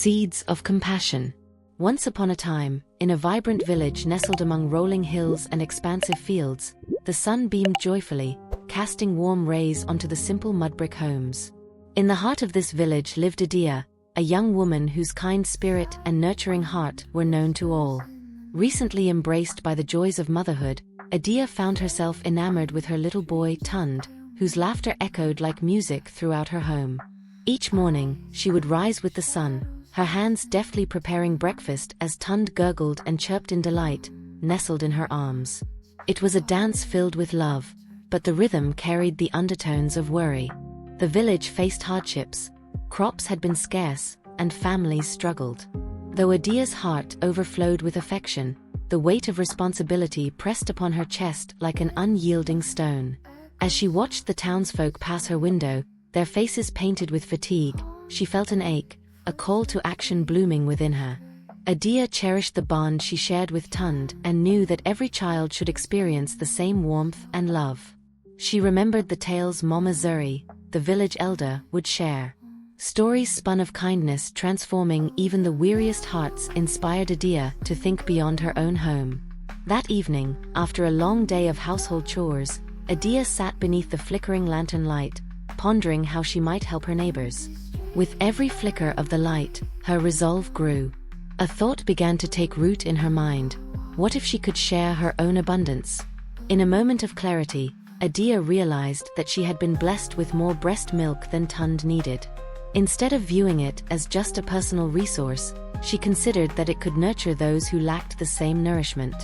Seeds of compassion. Once upon a time, in a vibrant village nestled among rolling hills and expansive fields, the sun beamed joyfully, casting warm rays onto the simple mud-brick homes. In the heart of this village lived Adia, a young woman whose kind spirit and nurturing heart were known to all. Recently embraced by the joys of motherhood, Adia found herself enamored with her little boy Tund, whose laughter echoed like music throughout her home. Each morning, she would rise with the sun, her hands deftly preparing breakfast as Tund gurgled and chirped in delight, nestled in her arms. It was a dance filled with love, but the rhythm carried the undertones of worry. The village faced hardships, crops had been scarce, and families struggled. Though Adia's heart overflowed with affection, the weight of responsibility pressed upon her chest like an unyielding stone. As she watched the townsfolk pass her window, their faces painted with fatigue, she felt an ache, a call to action blooming within her. Adia cherished the bond she shared with Tund and knew that every child should experience the same warmth and love. She remembered the tales Mama Zuri, the village elder, would share. Stories spun of kindness transforming even the weariest hearts inspired Adia to think beyond her own home. That evening, after a long day of household chores, Adia sat beneath the flickering lantern light, pondering how she might help her neighbors. With every flicker of the light, her resolve grew. A thought began to take root in her mind. What if she could share her own abundance? In a moment of clarity, Adia realized that she had been blessed with more breast milk than Tund needed. Instead of viewing it as just a personal resource, she considered that it could nurture those who lacked the same nourishment.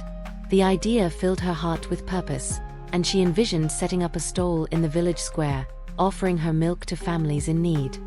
The idea filled her heart with purpose, and she envisioned setting up a stall in the village square, offering her milk to families in need.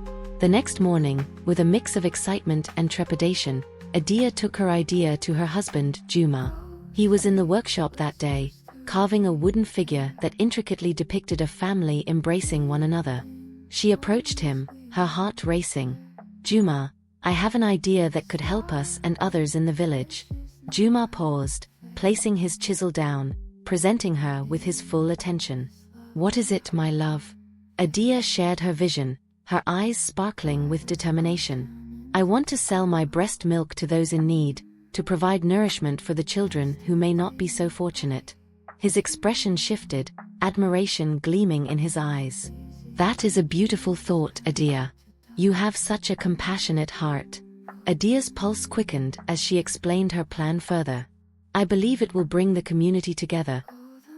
The next morning, with a mix of excitement and trepidation, Adia took her idea to her husband, Juma. He was in the workshop that day, carving a wooden figure that intricately depicted a family embracing one another. She approached him, her heart racing. "Juma, I have an idea that could help us and others in the village." Juma paused, placing his chisel down, presenting her with his full attention. "What is it, my love?" Adia shared her vision, her eyes sparkling with determination. "I want to sell my breast milk to those in need, to provide nourishment for the children who may not be so fortunate." His expression shifted, admiration gleaming in his eyes. "That is a beautiful thought, Adia. You have such a compassionate heart." Adia's pulse quickened as she explained her plan further. "I believe it will bring the community together,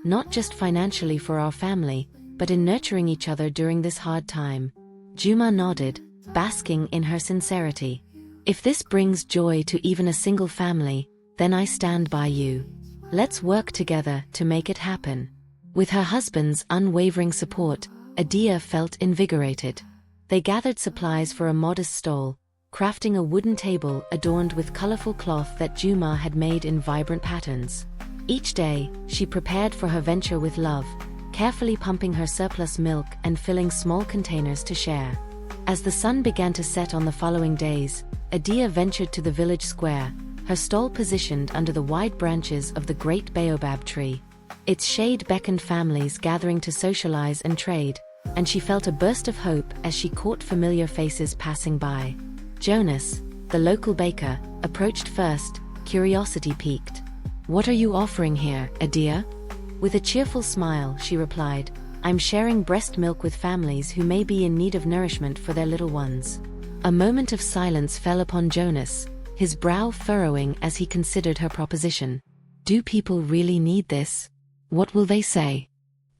not just financially for our family, but in nurturing each other during this hard time." Juma nodded, basking in her sincerity. "If this brings joy to even a single family, then I stand by you. Let's work together to make it happen." With her husband's unwavering support, Adia felt invigorated. They gathered supplies for a modest stall, crafting a wooden table adorned with colorful cloth that Juma had made in vibrant patterns. Each day, she prepared for her venture with love, carefully pumping her surplus milk and filling small containers to share. As the sun began to set on the following days, Adia ventured to the village square, her stall positioned under the wide branches of the great baobab tree. Its shade beckoned families gathering to socialize and trade, and she felt a burst of hope as she caught familiar faces passing by. Jonas, the local baker, approached first, curiosity piqued. "What are you offering here, Adia?" With a cheerful smile, she replied, "I'm sharing breast milk with families who may be in need of nourishment for their little ones." A moment of silence fell upon Jonas, his brow furrowing as he considered her proposition. Do people really need this? What will they say?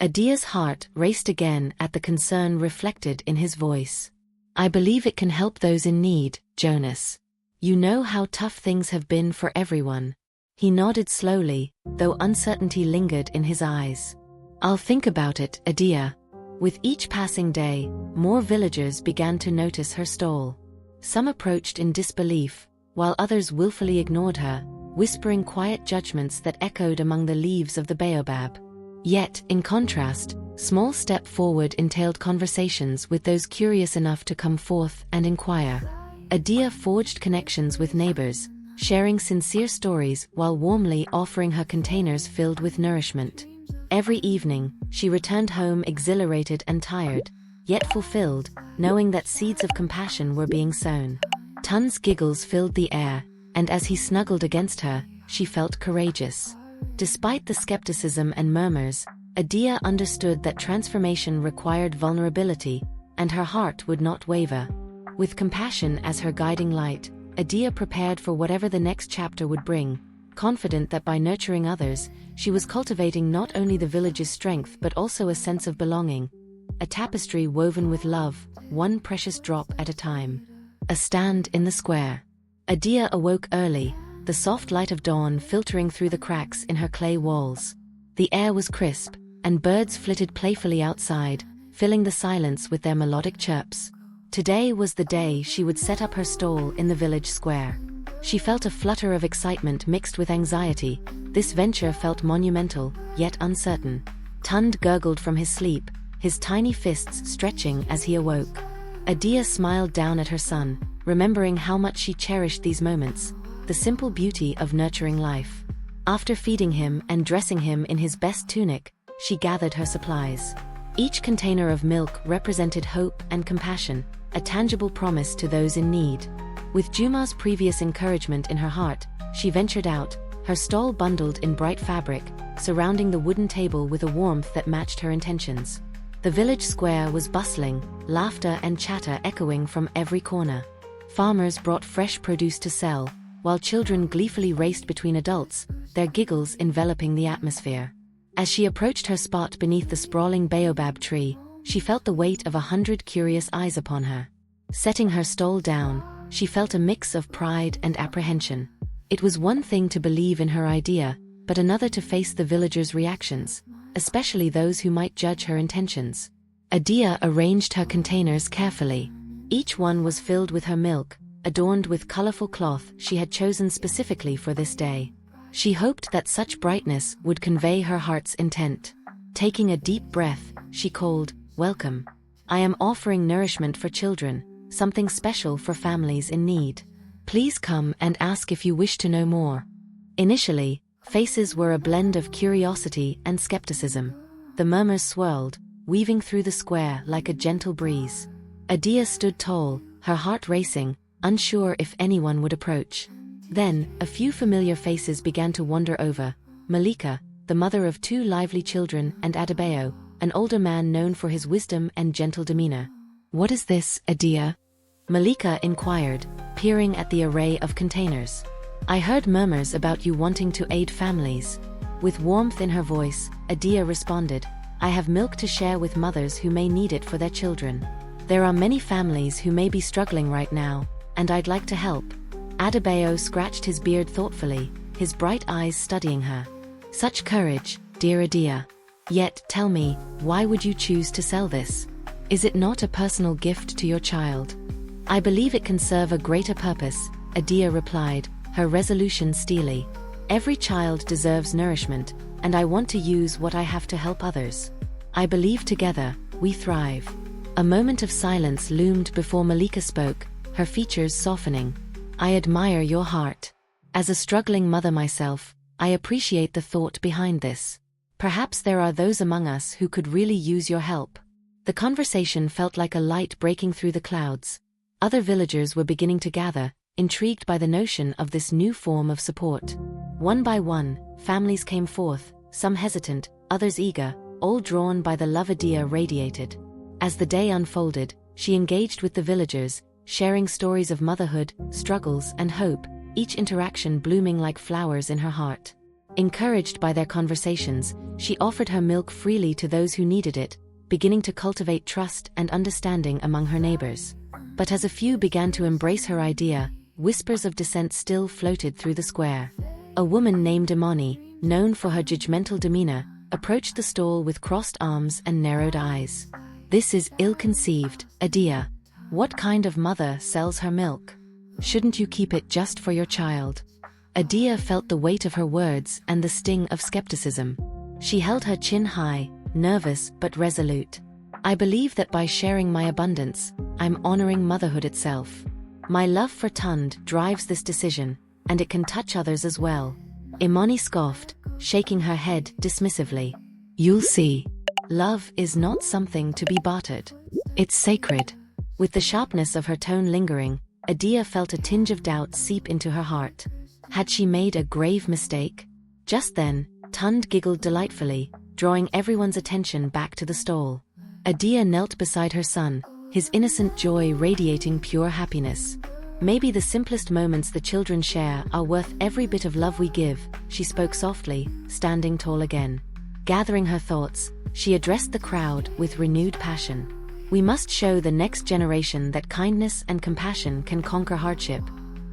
Adia's heart raced again at the concern reflected in his voice. "I believe it can help those in need, Jonas. You know how tough things have been for everyone." He nodded slowly, though uncertainty lingered in his eyes. "I'll think about it, Adia." With each passing day, more villagers began to notice her stall. Some approached in disbelief, while others willfully ignored her, whispering quiet judgments that echoed among the leaves of the baobab. Yet, in contrast, small step forward entailed conversations with those curious enough to come forth and inquire. Adia forged connections with neighbors, sharing sincere stories while warmly offering her containers filled with nourishment. Every evening, she returned home exhilarated and tired, yet fulfilled, knowing that seeds of compassion were being sown. Tun's giggles filled the air, and as he snuggled against her, she felt courageous. Despite the skepticism and murmurs, Adia understood that transformation required vulnerability, and her heart would not waver. With compassion as her guiding light, Adia prepared for whatever the next chapter would bring, confident that by nurturing others, she was cultivating not only the village's strength but also a sense of belonging. A tapestry woven with love, one precious drop at a time. A stand in the square. Adia awoke early, the soft light of dawn filtering through the cracks in her clay walls. The air was crisp, and birds flitted playfully outside, filling the silence with their melodic chirps. Today was the day she would set up her stall in the village square. She felt a flutter of excitement mixed with anxiety. This venture felt monumental, yet uncertain. Tund gurgled from his sleep, his tiny fists stretching as he awoke. Adia smiled down at her son, remembering how much she cherished these moments, the simple beauty of nurturing life. After feeding him and dressing him in his best tunic, she gathered her supplies. Each container of milk represented hope and compassion, a tangible promise to those in need. With Juma's previous encouragement in her heart, she ventured out, her stall bundled in bright fabric, surrounding the wooden table with a warmth that matched her intentions. The village square was bustling, laughter and chatter echoing from every corner. Farmers brought fresh produce to sell, while children gleefully raced between adults, their giggles enveloping the atmosphere. As she approached her spot beneath the sprawling baobab tree, she felt the weight of 100 curious eyes upon her. Setting her stall down, she felt a mix of pride and apprehension. It was one thing to believe in her idea, but another to face the villagers' reactions, especially those who might judge her intentions. Adia arranged her containers carefully. Each one was filled with her milk, adorned with colorful cloth she had chosen specifically for this day. She hoped that such brightness would convey her heart's intent. Taking a deep breath, she called, "Welcome. I am offering nourishment for children, something special for families in need. Please come and ask if you wish to know more." Initially, faces were a blend of curiosity and skepticism. The murmurs swirled, weaving through the square like a gentle breeze. Adia stood tall, her heart racing, unsure if anyone would approach. Then, a few familiar faces began to wander over: Malika, the mother of 2 lively children, and Adebayo, an older man known for his wisdom and gentle demeanor. "What is this, Adia?" Malika inquired, peering at the array of containers. "I heard murmurs about you wanting to aid families." With warmth in her voice, Adia responded, "I have milk to share with mothers who may need it for their children. There are many families who may be struggling right now, and I'd like to help." Adebayo scratched his beard thoughtfully, his bright eyes studying her. "Such courage, dear Adia. Yet, tell me, why would you choose to sell this? Is it not a personal gift to your child?" "I believe it can serve a greater purpose," Adia replied, her resolution steely. "Every child deserves nourishment, and I want to use what I have to help others. I believe together, we thrive." A moment of silence loomed before Malika spoke, her features softening. "I admire your heart. As a struggling mother myself, I appreciate the thought behind this. Perhaps there are those among us who could really use your help." The conversation felt like a light breaking through the clouds. Other villagers were beginning to gather, intrigued by the notion of this new form of support. One by one, families came forth, some hesitant, others eager, all drawn by the love Adia radiated. As the day unfolded, she engaged with the villagers, sharing stories of motherhood, struggles, and hope, each interaction blooming like flowers in her heart. Encouraged by their conversations, she offered her milk freely to those who needed it, beginning to cultivate trust and understanding among her neighbors. But as a few began to embrace her idea, whispers of dissent still floated through the square. A woman named Imani, known for her judgmental demeanor, approached the stall with crossed arms and narrowed eyes. "This is ill-conceived, Adia. What kind of mother sells her milk? Shouldn't you keep it just for your child?" Adia felt the weight of her words and the sting of skepticism. She held her chin high, nervous but resolute. "I believe that by sharing my abundance, I'm honoring motherhood itself. My love for Tund drives this decision, and it can touch others as well." Imani scoffed, shaking her head dismissively. "You'll see. Love is not something to be bartered. It's sacred." With the sharpness of her tone lingering, Adia felt a tinge of doubt seep into her heart. Had she made a grave mistake? Just then, Tund giggled delightfully, drawing everyone's attention back to the stall. Adia knelt beside her son, his innocent joy radiating pure happiness. Maybe the simplest moments the children share are worth every bit of love we give, she spoke softly, standing tall again. Gathering her thoughts, she addressed the crowd with renewed passion. We must show the next generation that kindness and compassion can conquer hardship.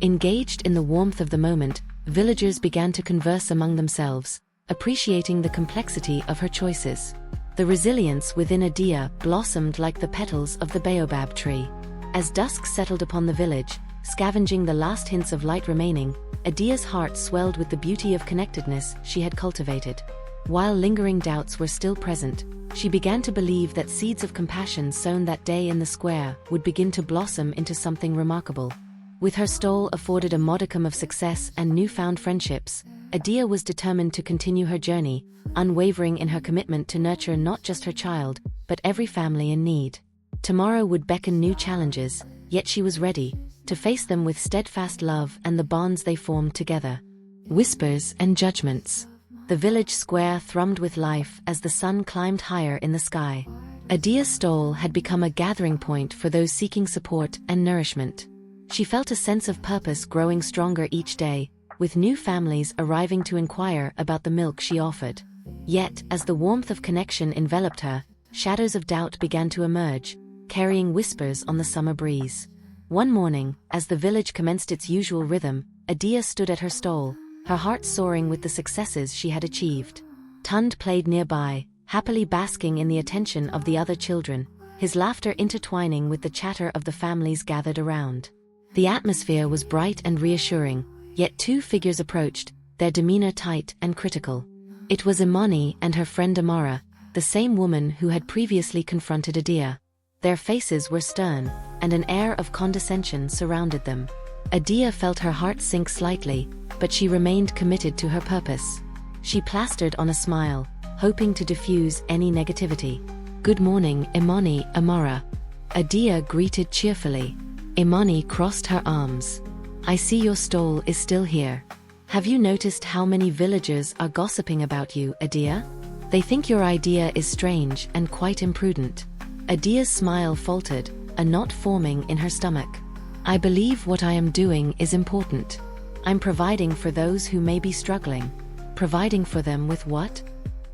Engaged in the warmth of the moment, villagers began to converse among themselves, appreciating the complexity of her choices. The resilience within Adia blossomed like the petals of the baobab tree. As dusk settled upon the village, scavenging the last hints of light remaining, Adia's heart swelled with the beauty of connectedness she had cultivated. While lingering doubts were still present, she began to believe that seeds of compassion sown that day in the square would begin to blossom into something remarkable. With her stall afforded a modicum of success and newfound friendships, Adia was determined to continue her journey, unwavering in her commitment to nurture not just her child, but every family in need. Tomorrow would beckon new challenges, yet she was ready to face them with steadfast love and the bonds they formed together. Whispers and judgments. The village square thrummed with life as the sun climbed higher in the sky. Adia's stall had become a gathering point for those seeking support and nourishment. She felt a sense of purpose growing stronger each day, with new families arriving to inquire about the milk she offered. Yet, as the warmth of connection enveloped her, shadows of doubt began to emerge, carrying whispers on the summer breeze. One morning, as the village commenced its usual rhythm, Adia stood at her stall, her heart soaring with the successes she had achieved. Tund played nearby, happily basking in the attention of the other children, his laughter intertwining with the chatter of the families gathered around. The atmosphere was bright and reassuring, yet two figures approached, their demeanor tight and critical. It was Imani and her friend Amara, the same woman who had previously confronted Adia. Their faces were stern, and an air of condescension surrounded them. Adia felt her heart sink slightly, but she remained committed to her purpose. She plastered on a smile, hoping to diffuse any negativity. "Good morning, Imani, Amara." Adia greeted cheerfully. Imani crossed her arms. "I see your stall is still here. Have you noticed how many villagers are gossiping about you, Adia? They think your idea is strange and quite imprudent." Adia's smile faltered, a knot forming in her stomach. "I believe what I am doing is important. I'm providing for those who may be struggling." "Providing for them with what?"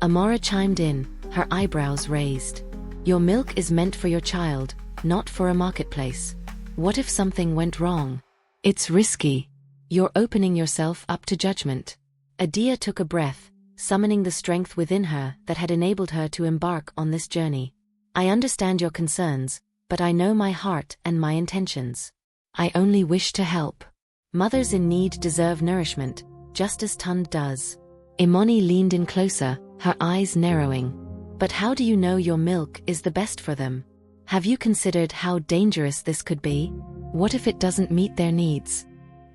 Amara chimed in, her eyebrows raised. "Your milk is meant for your child, not for a marketplace. What if something went wrong? It's risky. You're opening yourself up to judgment." Adia took a breath, summoning the strength within her that had enabled her to embark on this journey. "I understand your concerns, but I know my heart and my intentions. I only wish to help. Mothers in need deserve nourishment, just as Tund does." Imani leaned in closer, her eyes narrowing. "But how do you know your milk is the best for them? Have you considered how dangerous this could be? What if it doesn't meet their needs?"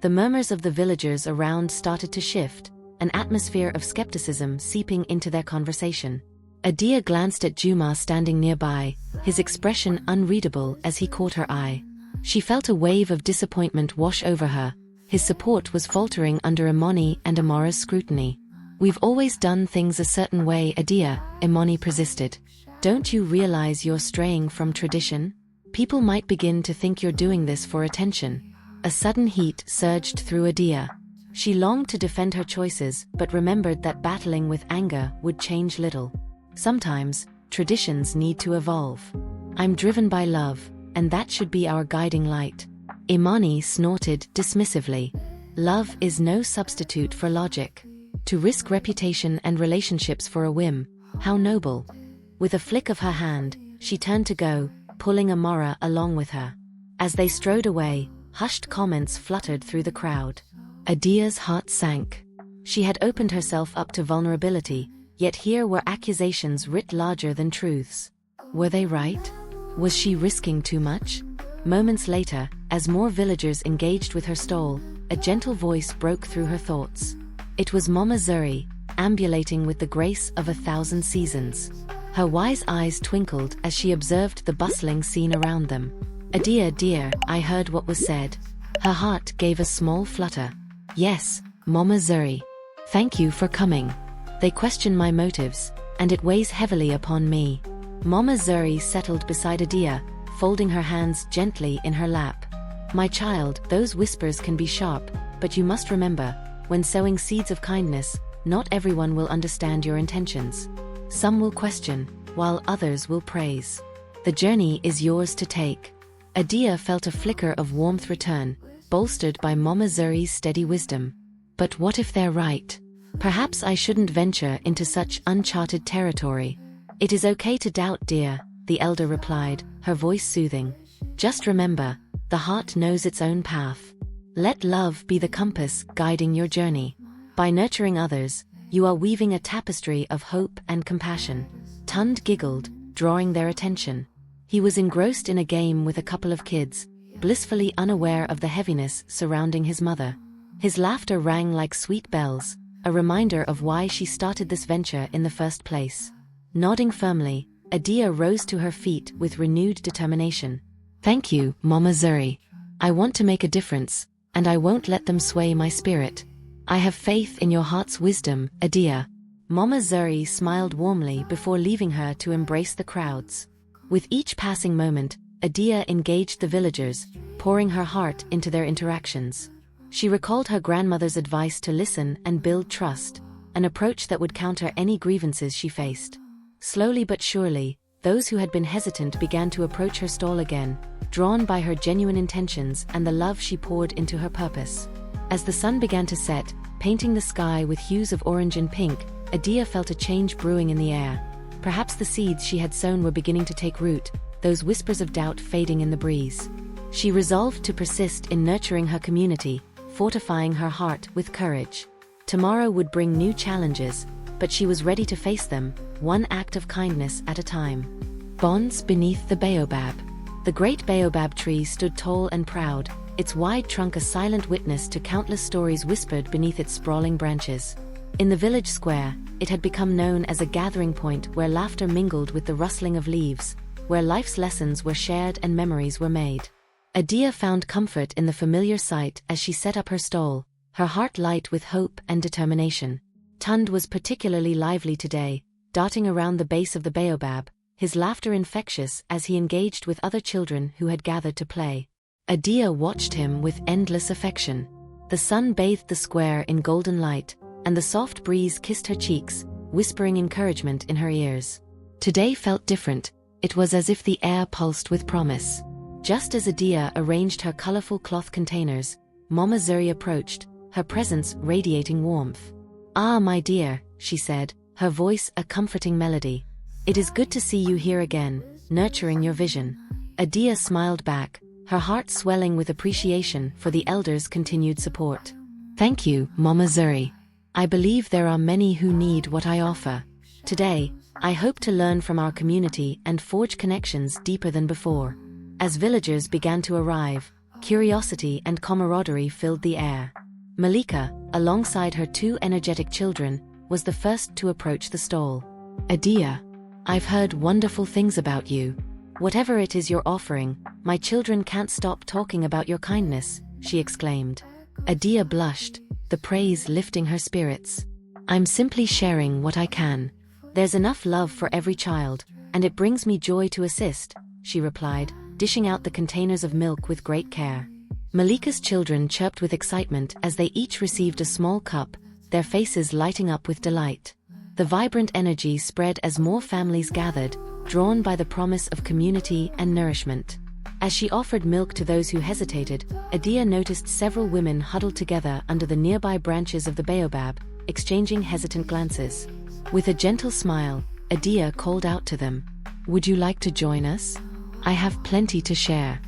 The murmurs of the villagers around started to shift, an atmosphere of skepticism seeping into their conversation. Adia glanced at Juma standing nearby, his expression unreadable as he caught her eye. She felt a wave of disappointment wash over her. His support was faltering under Imani and Amara's scrutiny. "We've always done things a certain way, Adia," Imani persisted. "Don't you realize you're straying from tradition? People might begin to think you're doing this for attention." A sudden heat surged through Adia. She longed to defend her choices, but remembered that battling with anger would change little. Sometimes, traditions need to evolve. "I'm driven by love, and that should be our guiding light." Imani snorted dismissively. "Love is no substitute for logic. To risk reputation and relationships for a whim, how noble." With a flick of her hand, she turned to go, pulling Amara along with her. As they strode away, hushed comments fluttered through the crowd. Adia's heart sank. She had opened herself up to vulnerability, yet here were accusations writ larger than truths. Were they right? Was she risking too much? Moments later, as more villagers engaged with her stall, a gentle voice broke through her thoughts. It was Mama Zuri, ambulating with the grace of 1,000 seasons. Her wise eyes twinkled as she observed the bustling scene around them. "Adia dear, I heard what was said. Her heart gave a small flutter. Yes, Mama Zuri. Thank you for coming. They question my motives, and it weighs heavily upon me. Mama Zuri settled beside Adia, folding her hands gently in her lap. My child, those whispers can be sharp, but you must remember, when sowing seeds of kindness, not everyone will understand your intentions. Some will question, while others will praise. The journey is yours to take. Adia felt a flicker of warmth return, bolstered by Mama Zuri's steady wisdom. But what if they're right? Perhaps I shouldn't venture into such uncharted territory. It is okay to doubt, dear, the elder replied, her voice soothing. Just remember, the heart knows its own path. Let love be the compass guiding your journey. By nurturing others, you are weaving a tapestry of hope and compassion. Tund giggled, drawing their attention. He was engrossed in a game with a couple of kids, blissfully unaware of the heaviness surrounding his mother. His laughter rang like sweet bells, a reminder of why she started this venture in the first place. Nodding firmly, Adia rose to her feet with renewed determination. Thank you, Mama Zuri. I want to make a difference, and I won't let them sway my spirit. I have faith in your heart's wisdom, Adia. Mama Zuri smiled warmly before leaving her to embrace the crowds. With each passing moment, Adia engaged the villagers, pouring her heart into their interactions. She recalled her grandmother's advice to listen and build trust, an approach that would counter any grievances she faced. Slowly but surely, those who had been hesitant began to approach her stall again, drawn by her genuine intentions and the love she poured into her purpose. As the sun began to set, painting the sky with hues of orange and pink, Adia felt a change brewing in the air. Perhaps the seeds she had sown were beginning to take root, those whispers of doubt fading in the breeze. She resolved to persist in nurturing her community, fortifying her heart with courage. Tomorrow would bring new challenges, but she was ready to face them, one act of kindness at a time. Bonds beneath the baobab. The great baobab tree stood tall and proud, its wide trunk a silent witness to countless stories whispered beneath its sprawling branches. In the village square, it had become known as a gathering point where laughter mingled with the rustling of leaves, where life's lessons were shared and memories were made. Adia found comfort in the familiar sight as she set up her stall, her heart light with hope and determination. Tund was particularly lively today, darting around the base of the baobab, his laughter infectious as he engaged with other children who had gathered to play. Adia watched him with endless affection. The sun bathed the square in golden light, and the soft breeze kissed her cheeks, whispering encouragement in her ears. Today felt different. It was as if the air pulsed with promise. Just as Adia arranged her colorful cloth containers, Mama Zuri approached, her presence radiating warmth. "Ah, my dear," she said, her voice a comforting melody. "It is good to see you here again, nurturing your vision." Adia smiled back, her heart swelling with appreciation for the elders' continued support. "Thank you, Mama Zuri. I believe there are many who need what I offer. Today, I hope to learn from our community and forge connections deeper than before." As villagers began to arrive, curiosity and camaraderie filled the air. Malika, alongside her two energetic children, was the first to approach the stall. "Adia, I've heard wonderful things about you. Whatever it is you're offering, my children can't stop talking about your kindness," she exclaimed. Adia blushed, the praise lifting her spirits. "I'm simply sharing what I can. There's enough love for every child, and it brings me joy to assist," she replied, dishing out the containers of milk with great care. Malika's children chirped with excitement as they each received a small cup, their faces lighting up with delight. The vibrant energy spread as more families gathered, drawn by the promise of community and nourishment. As she offered milk to those who hesitated, Adia noticed several women huddled together under the nearby branches of the baobab, exchanging hesitant glances. With a gentle smile, Adia called out to them, "Would you like to join us? I have plenty to share."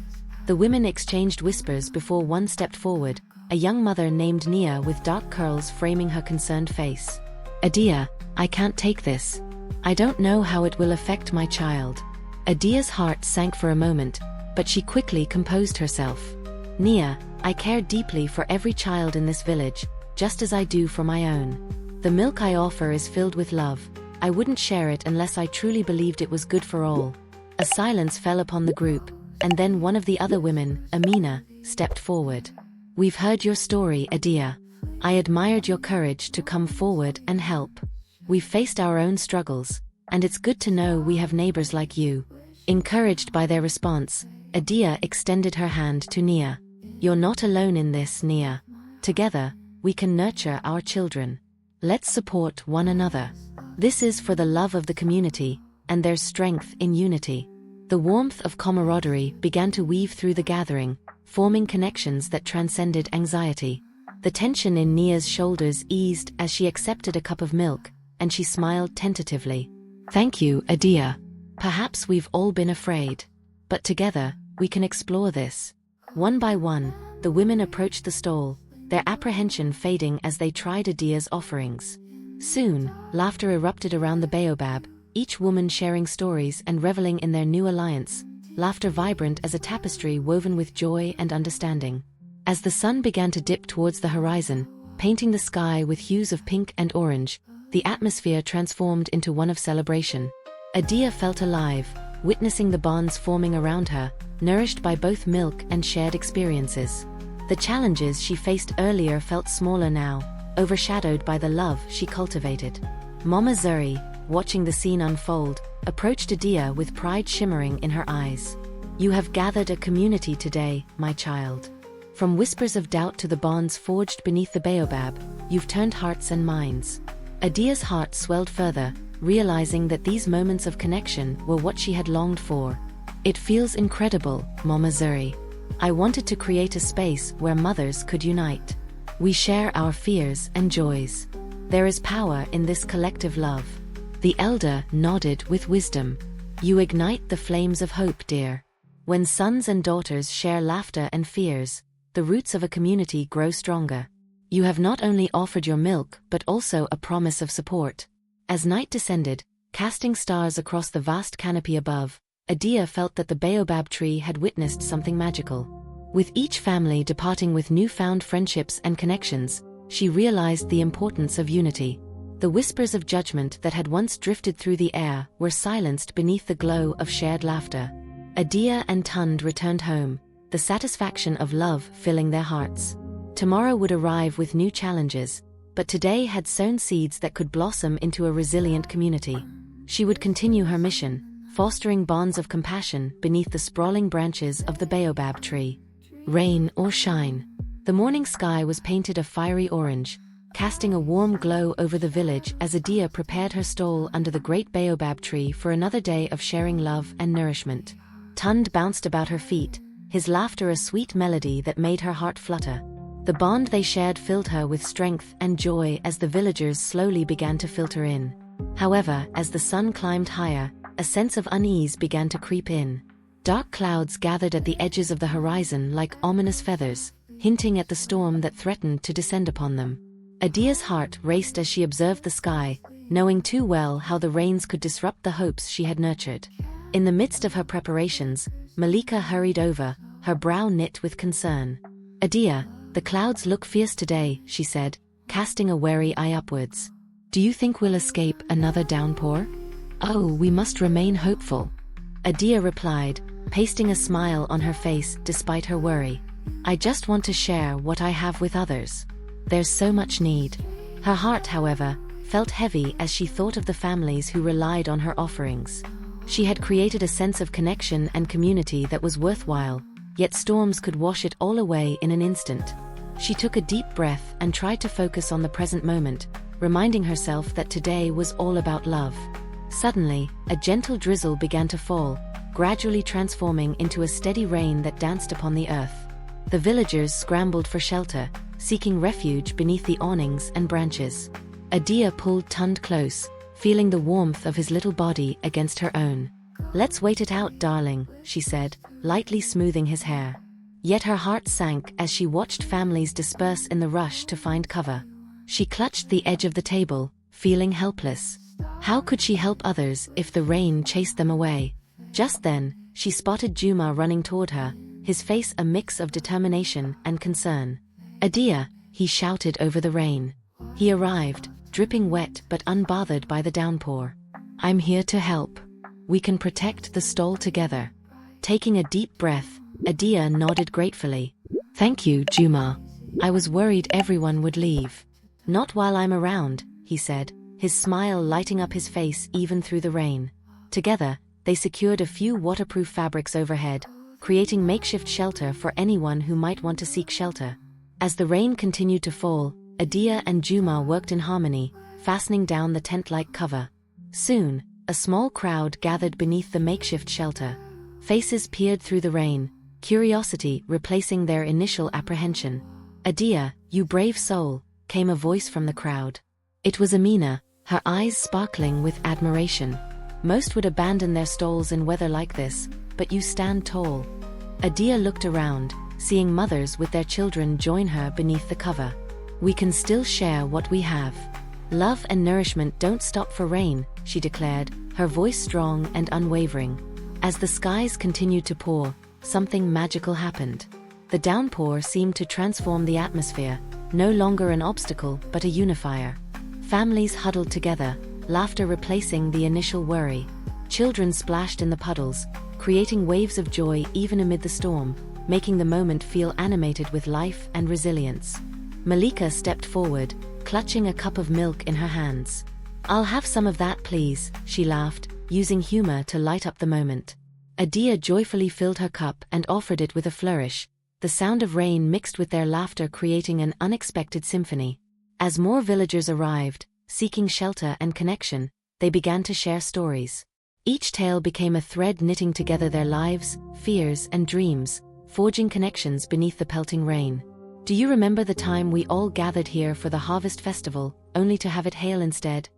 The women exchanged whispers before one stepped forward, a young mother named Nia with dark curls framing her concerned face. "Adia, I can't take this. I don't know how it will affect my child." Adia's heart sank for a moment, but she quickly composed herself. "Nia, I care deeply for every child in this village, just as I do for my own. The milk I offer is filled with love. I wouldn't share it unless I truly believed it was good for all." A silence fell upon the group, and then one of the other women, Amina, stepped forward. "We've heard your story, Adia. I admired your courage to come forward and help. We've faced our own struggles, and it's good to know we have neighbors like you." Encouraged by their response, Adia extended her hand to Nia. "You're not alone in this, Nia. Together, we can nurture our children. Let's support one another. This is for the love of the community, and there's strength in unity." The warmth of camaraderie began to weave through the gathering, forming connections that transcended anxiety. The tension in Nia's shoulders eased as she accepted a cup of milk, and she smiled tentatively. "Thank you, Adia. Perhaps we've all been afraid. But together, we can explore this." One by one, the women approached the stall, their apprehension fading as they tried Adia's offerings. Soon, laughter erupted around the baobab, each woman sharing stories and reveling in their new alliance, laughter vibrant as a tapestry woven with joy and understanding. As the sun began to dip towards the horizon, painting the sky with hues of pink and orange, the atmosphere transformed into one of celebration. Adia felt alive, witnessing the bonds forming around her, nourished by both milk and shared experiences. The challenges she faced earlier felt smaller now, overshadowed by the love she cultivated. Mama Zuri, watching the scene unfold, approached Adia with pride shimmering in her eyes. "You have gathered a community today, my child. From whispers of doubt to the bonds forged beneath the baobab, you've turned hearts and minds." Adia's heart swelled further, realizing that these moments of connection were what she had longed for. "It feels incredible, Mama Zuri. I wanted to create a space where mothers could unite. We share our fears and joys. There is power in this collective love." The elder nodded with wisdom. "You ignite the flames of hope, dear. When sons and daughters share laughter and fears, the roots of a community grow stronger. You have not only offered your milk but also a promise of support." As night descended, casting stars across the vast canopy above, Adia felt that the baobab tree had witnessed something magical. With each family departing with newfound friendships and connections, she realized the importance of unity. The whispers of judgment that had once drifted through the air were silenced beneath the glow of shared laughter. Adia and Tund returned home, the satisfaction of love filling their hearts. Tomorrow would arrive with new challenges, but today had sown seeds that could blossom into a resilient community. She would continue her mission, fostering bonds of compassion beneath the sprawling branches of the baobab tree. Rain or shine, the morning sky was painted a fiery orange, casting a warm glow over the village as Adia prepared her stall under the great baobab tree for another day of sharing love and nourishment. Tund bounced about her feet, his laughter a sweet melody that made her heart flutter. The bond they shared filled her with strength and joy as the villagers slowly began to filter in. However, as the sun climbed higher, a sense of unease began to creep in. Dark clouds gathered at the edges of the horizon like ominous feathers, hinting at the storm that threatened to descend upon them. Adia's heart raced as she observed the sky, knowing too well how the rains could disrupt the hopes she had nurtured. In the midst of her preparations, Malika hurried over, her brow knit with concern. "Adia, the clouds look fierce today," she said, casting a wary eye upwards. "Do you think we'll escape another downpour?" "Oh, we must remain hopeful," Adia replied, pasting a smile on her face despite her worry. "I just want to share what I have with others. There's so much need." Her heart, however, felt heavy as she thought of the families who relied on her offerings. She had created a sense of connection and community that was worthwhile, yet storms could wash it all away in an instant. She took a deep breath and tried to focus on the present moment, reminding herself that today was all about love. Suddenly, a gentle drizzle began to fall, gradually transforming into a steady rain that danced upon the earth. The villagers scrambled for shelter, seeking refuge beneath the awnings and branches. Adia pulled Tund close, feeling the warmth of his little body against her own. "Let's wait it out, darling," she said, lightly smoothing his hair. Yet her heart sank as she watched families disperse in the rush to find cover. She clutched the edge of the table, feeling helpless. How could she help others if the rain chased them away? Just then, she spotted Juma running toward her, his face a mix of determination and concern. "Adia," he shouted over the rain. He arrived, dripping wet but unbothered by the downpour. "I'm here to help. We can protect the stall together." Taking a deep breath, Adia nodded gratefully. "Thank you, Juma. I was worried everyone would leave." "Not while I'm around," he said, his smile lighting up his face even through the rain. Together, they secured a few waterproof fabrics overhead, creating makeshift shelter for anyone who might want to seek shelter. As the rain continued to fall, Adia and Juma worked in harmony, fastening down the tent-like cover. Soon, a small crowd gathered beneath the makeshift shelter. Faces peered through the rain, curiosity replacing their initial apprehension. "Adia, you brave soul," came a voice from the crowd. It was Amina, her eyes sparkling with admiration. "Most would abandon their stalls in weather like this, but you stand tall." Adia looked around, seeing mothers with their children join her beneath the cover. "We can still share what we have. Love and nourishment don't stop for rain," she declared, her voice strong and unwavering. As the skies continued to pour, something magical happened. The downpour seemed to transform the atmosphere, no longer an obstacle but a unifier. Families huddled together, laughter replacing the initial worry. Children splashed in the puddles, creating waves of joy even amid the storm, making the moment feel animated with life and resilience. Malika stepped forward, clutching a cup of milk in her hands. "I'll have some of that, please," she laughed, using humor to light up the moment. Adia joyfully filled her cup and offered it with a flourish, the sound of rain mixed with their laughter creating an unexpected symphony. As more villagers arrived, seeking shelter and connection, they began to share stories. Each tale became a thread knitting together their lives, fears, and dreams, forging connections beneath the pelting rain. "Do you remember the time we all gathered here for the harvest festival, only to have it hail instead?"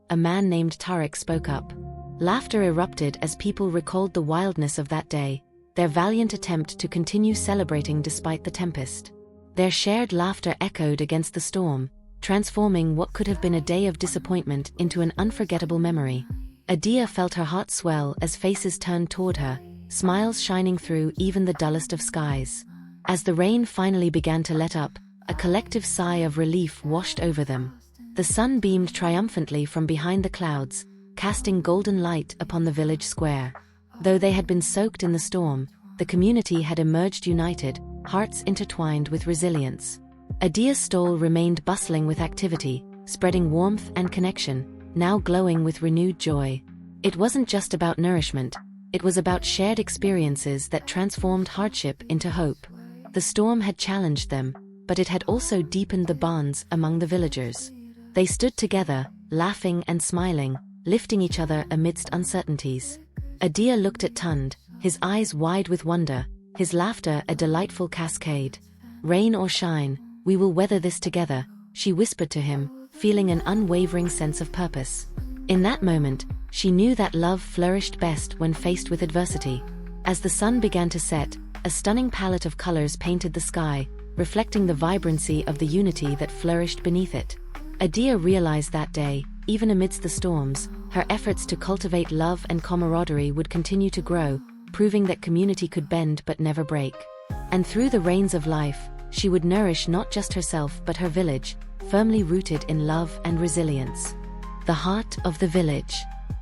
A man named Tariq spoke up. Laughter erupted as people recalled the wildness of that day, their valiant attempt to continue celebrating despite the tempest. Their shared laughter echoed against the storm, transforming what could have been a day of disappointment into an unforgettable memory. Adia felt her heart swell as faces turned toward her, smiles shining through even the dullest of skies. As the rain finally began to let up, a collective sigh of relief washed over them. The sun beamed triumphantly from behind the clouds, casting golden light upon the village square. Though they had been soaked in the storm, the community had emerged united, hearts intertwined with resilience. Adia's stall remained bustling with activity, spreading warmth and connection, now glowing with renewed joy. It wasn't just about nourishment, it was about shared experiences that transformed hardship into hope. The storm had challenged them, but it had also deepened the bonds among the villagers. They stood together, laughing and smiling, lifting each other amidst uncertainties. Adia looked at Tund, his eyes wide with wonder, his laughter a delightful cascade. "Rain or shine, we will weather this together," she whispered to him, feeling an unwavering sense of purpose. In that moment, she knew that love flourished best when faced with adversity. As the sun began to set, a stunning palette of colors painted the sky, reflecting the vibrancy of the unity that flourished beneath it. Adia realized that day, even amidst the storms, her efforts to cultivate love and camaraderie would continue to grow, proving that community could bend but never break. And through the rains of life, she would nourish not just herself but her village, firmly rooted in love and resilience. The heart of the village.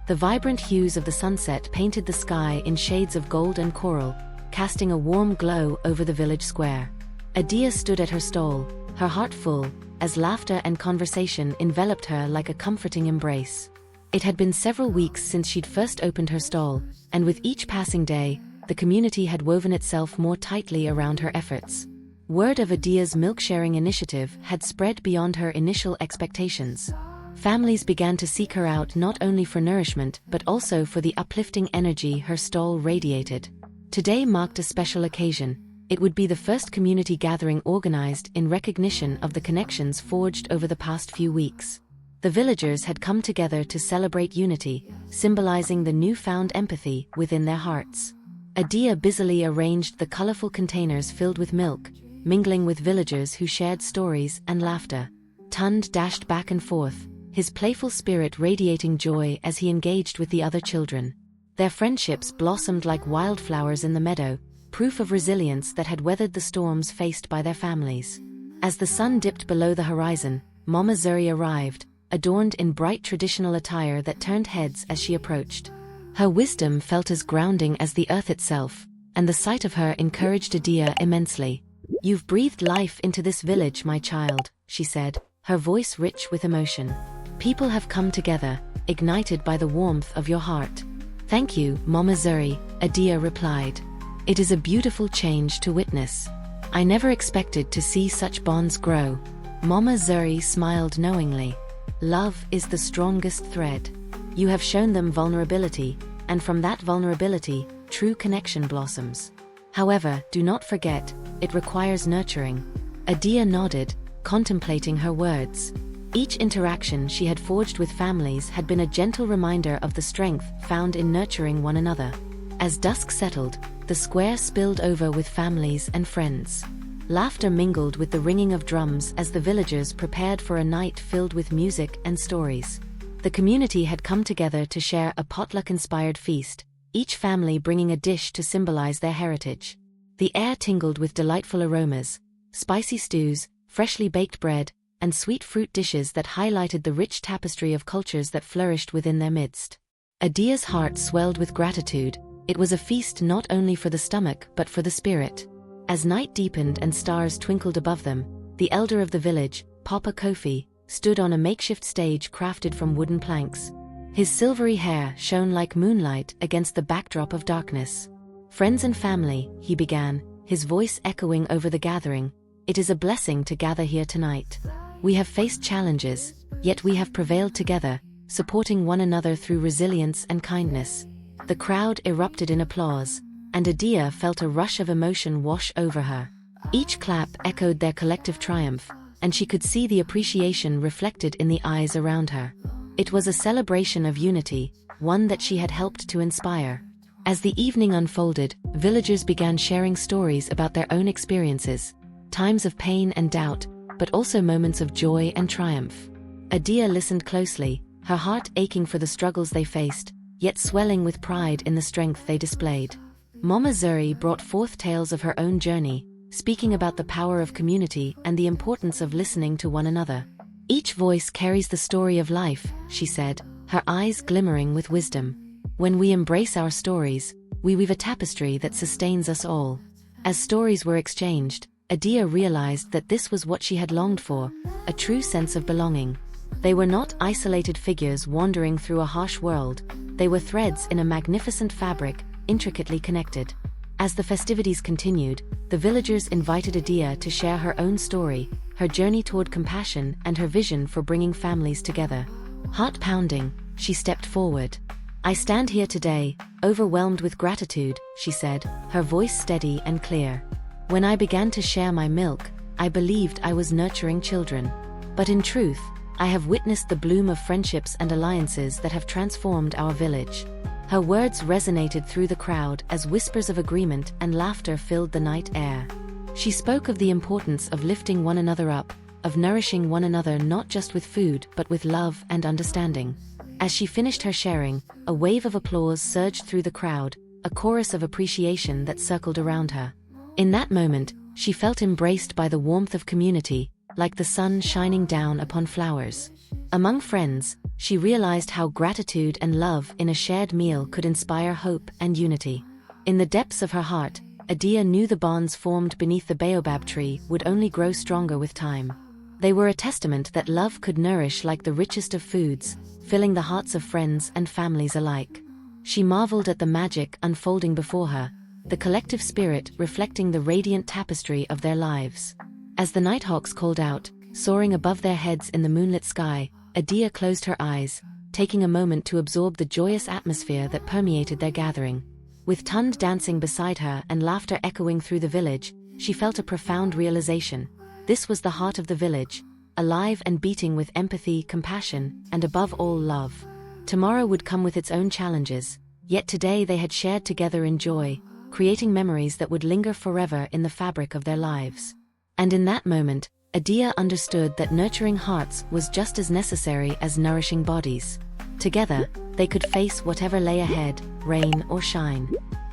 The vibrant hues of the sunset painted the sky in shades of gold and coral, casting a warm glow over the village square. Adia stood at her stall, her heart full, as laughter and conversation enveloped her like a comforting embrace. It had been several weeks since she'd first opened her stall, and with each passing day, the community had woven itself more tightly around her efforts. Word of Adia's milk-sharing initiative had spread beyond her initial expectations. Families began to seek her out not only for nourishment but also for the uplifting energy her stall radiated. Today marked a special occasion. It would be the first community gathering organized in recognition of the connections forged over the past few weeks. The villagers had come together to celebrate unity, symbolizing the newfound empathy within their hearts. Adia busily arranged the colorful containers filled with milk, mingling with villagers who shared stories and laughter. Tund dashed back and forth, his playful spirit radiating joy as he engaged with the other children. Their friendships blossomed like wildflowers in the meadow, proof of resilience that had weathered the storms faced by their families. As the sun dipped below the horizon, Mama Zuri arrived, adorned in bright traditional attire that turned heads as she approached. Her wisdom felt as grounding as the earth itself, and the sight of her encouraged Adia immensely. "You've breathed life into this village, my child," she said, her voice rich with emotion. "People have come together, ignited by the warmth of your heart." "Thank you, Mama Zuri," Adia replied. "It is a beautiful change to witness. I never expected to see such bonds grow." Mama Zuri smiled knowingly. "Love is the strongest thread. You have shown them vulnerability, and from that vulnerability, true connection blossoms. However, do not forget, it requires nurturing." Adia nodded, contemplating her words. Each interaction she had forged with families had been a gentle reminder of the strength found in nurturing one another. As dusk settled, the square spilled over with families and friends. Laughter mingled with the ringing of drums as the villagers prepared for a night filled with music and stories. The community had come together to share a potluck-inspired feast, each family bringing a dish to symbolize their heritage. The air tingled with delightful aromas, spicy stews, freshly baked bread, and sweet fruit dishes that highlighted the rich tapestry of cultures that flourished within their midst. Adia's heart swelled with gratitude. It was a feast not only for the stomach but for the spirit. As night deepened and stars twinkled above them, the elder of the village, Papa Kofi, stood on a makeshift stage crafted from wooden planks. His silvery hair shone like moonlight against the backdrop of darkness. "Friends and family," he began, his voice echoing over the gathering, "it is a blessing to gather here tonight. We have faced challenges, yet we have prevailed together, supporting one another through resilience and kindness." The crowd erupted in applause, and Adia felt a rush of emotion wash over her. Each clap echoed their collective triumph, and she could see the appreciation reflected in the eyes around her. It was a celebration of unity, one that she had helped to inspire. As the evening unfolded, villagers began sharing stories about their own experiences, times of pain and doubt, but also moments of joy and triumph. Adia listened closely, her heart aching for the struggles they faced, yet swelling with pride in the strength they displayed. Mama Zuri brought forth tales of her own journey, speaking about the power of community and the importance of listening to one another. "Each voice carries the story of life," she said, her eyes glimmering with wisdom. "When we embrace our stories, we weave a tapestry that sustains us all." As stories were exchanged, Adia realized that this was what she had longed for, a true sense of belonging. They were not isolated figures wandering through a harsh world, they were threads in a magnificent fabric, intricately connected. As the festivities continued, the villagers invited Adia to share her own story, her journey toward compassion and her vision for bringing families together. Heart pounding, she stepped forward. "I stand here today, overwhelmed with gratitude," she said, her voice steady and clear. "When I began to share my milk, I believed I was nurturing children. But in truth, I have witnessed the bloom of friendships and alliances that have transformed our village." Her words resonated through the crowd as whispers of agreement and laughter filled the night air. She spoke of the importance of lifting one another up, of nourishing one another not just with food but with love and understanding. As she finished her sharing, a wave of applause surged through the crowd, a chorus of appreciation that circled around her. In that moment, she felt embraced by the warmth of community, like the sun shining down upon flowers. Among friends, she realized how gratitude and love in a shared meal could inspire hope and unity. In the depths of her heart, Adia knew the bonds formed beneath the baobab tree would only grow stronger with time. They were a testament that love could nourish like the richest of foods, filling the hearts of friends and families alike. She marveled at the magic unfolding before her, the collective spirit reflecting the radiant tapestry of their lives. As the nighthawks called out, soaring above their heads in the moonlit sky, Adia closed her eyes, taking a moment to absorb the joyous atmosphere that permeated their gathering. With Tund dancing beside her and laughter echoing through the village, she felt a profound realization. This was the heart of the village, alive and beating with empathy, compassion, and above all love. Tomorrow would come with its own challenges, yet today they had shared together in joy, creating memories that would linger forever in the fabric of their lives. And in that moment, Adia understood that nurturing hearts was just as necessary as nourishing bodies. Together, they could face whatever lay ahead, rain or shine.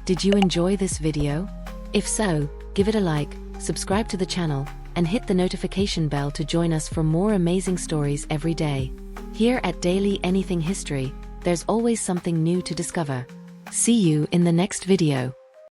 Did you enjoy this video? If so, give it a like, subscribe to the channel, and hit the notification bell to join us for more amazing stories every day. Here at Daily Anything History, there's always something new to discover. See you in the next video.